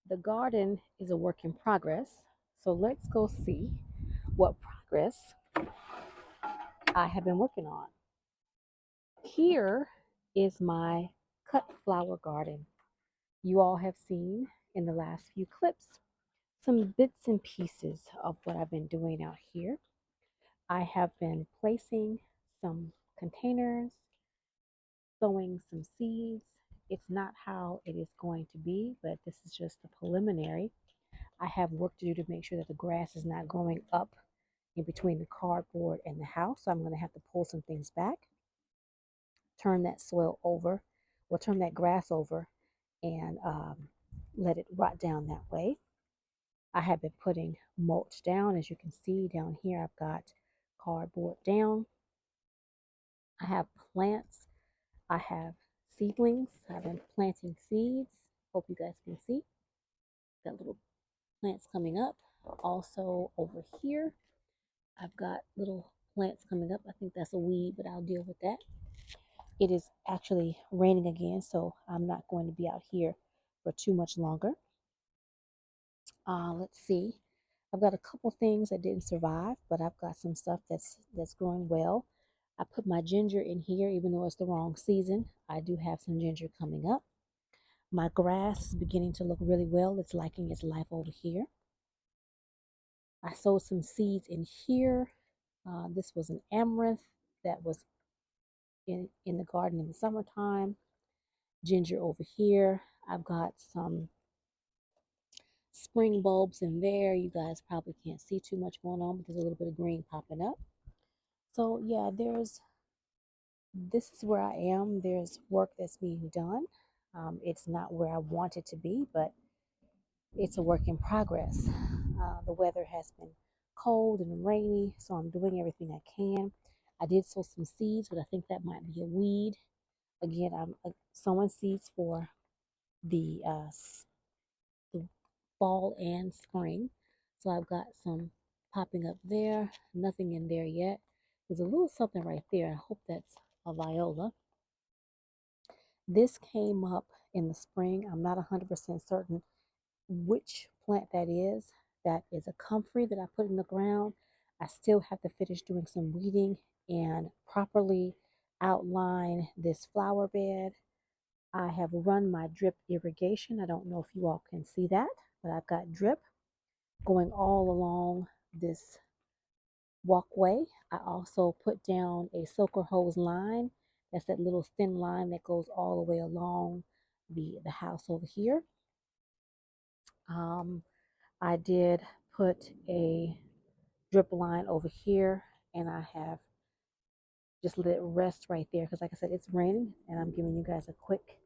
The garden is a work in progress, so let's go see what progress I have been working on. Here is my cut flower garden. You all have seen in the last few clips some bits and pieces of what I've been doing out here. I have been placing some containers, sowing some seeds. It's not how it is going to be, but this is just the preliminary. I have work to do to make sure that the grass is not growing up in between the cardboard and the house. So I'm going to have to pull some things back, turn that soil over, or turn that grass over and let it rot down that way. I have been putting mulch down. As you can see down here, I've got cardboard down. I have plants. I have seedlings. I've been planting seeds. Hope you guys can see. Got little plants coming up. Also over here, I've got little plants coming up. I think that's a weed, but I'll deal with that. It is actually raining again, so I'm not going to be out here for too much longer. Let's see. I've got a couple things that didn't survive, but I've got some stuff that's growing well. I put my ginger in here, even though it's the wrong season. I do have some ginger coming up. My grass is beginning to look really well. It's liking its life over here. I sowed some seeds in here. This was an amaranth that was in the garden in the summertime. Ginger over here. I've got some spring bulbs in there. You guys probably can't see too much going on, but there's a little bit of green popping up. So yeah, this is where I am. There's work that's being done. It's not where I want it to be, but it's a work in progress. The weather has been cold and rainy, so I'm doing everything I can. I did sow some seeds, but I think that might be a weed. Again, I'm sowing seeds for the fall and spring. So I've got some popping up there, nothing in there yet. There's a little something right there. I hope that's a viola. This came up in the spring. I'm not 100% certain which plant that is. That is a comfrey that I put in the ground. I still have to finish doing some weeding and properly outline this flower bed. I have run my drip irrigation. I don't know if you all can see that, but I've got drip going all along this walkway. I also put down a soaker hose line. That's that little thin line that goes all the way along the house over here. I did put a drip line over here, and I have just let it rest right there because, like I said, it's raining, and I'm giving you guys a quick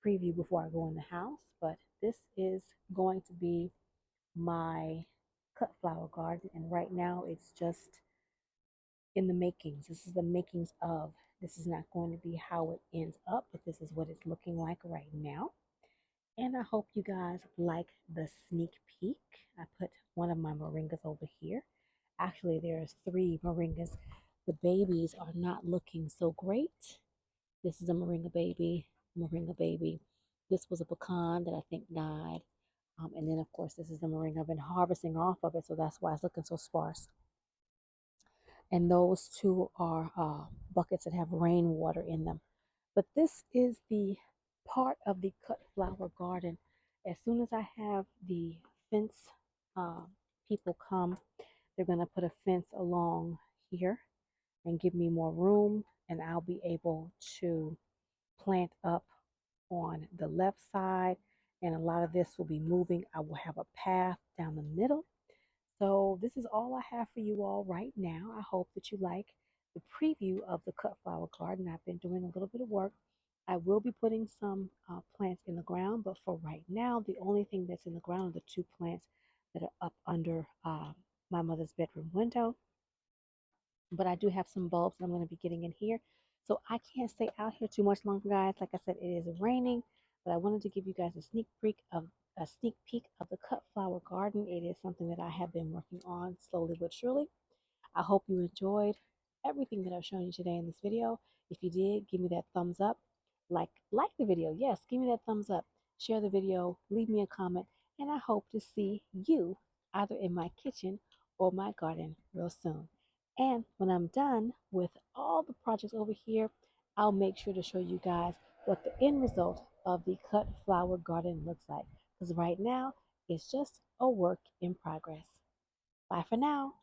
preview before I go in the house. But this is going to be my cut flower garden, and right now it's just in the makings. This is the makings of. This is not going to be how it ends up, but this is what it's looking like right now. And I hope you guys like the sneak peek. I put one of my moringas over here. Actually, there's three moringas. The babies are not looking so great. This is a moringa baby, moringa baby. This was a pecan that I think died. And then, of course, this is the moringa. I've been harvesting off of it, so that's why it's looking so sparse. And those two are buckets that have rainwater in them. But this is the part of the cut flower garden. As soon as I have the fence uh, people come, they're going to put a fence along here and give me more room, and I'll be able to plant up on the left side, and a lot of this will be moving. I will have a path down the middle. So this is all I have for you all right now. I hope that you like the preview of the cut flower garden. I've been doing a little bit of work. I will be putting some plants in the ground, but for right now, the only thing that's in the ground are the two plants that are up under my mother's bedroom window. But I do have some bulbs I'm going to be getting in here. So I can't stay out here too much longer, guys. Like I said, it is raining, but I wanted to give you guys a sneak peek of the cut flower garden. It is something that I have been working on slowly but surely. I hope you enjoyed everything that I've shown you today in this video. If you did, give me that thumbs up. Like the video. Yes, give me that thumbs up. Share the video. Leave me a comment. and I hope to see you either in my kitchen or my garden real soon. And when I'm done with all the projects over here, I'll make sure to show you guys what the end result of the cut flower garden looks like. Because right now, it's just a work in progress. Bye for now.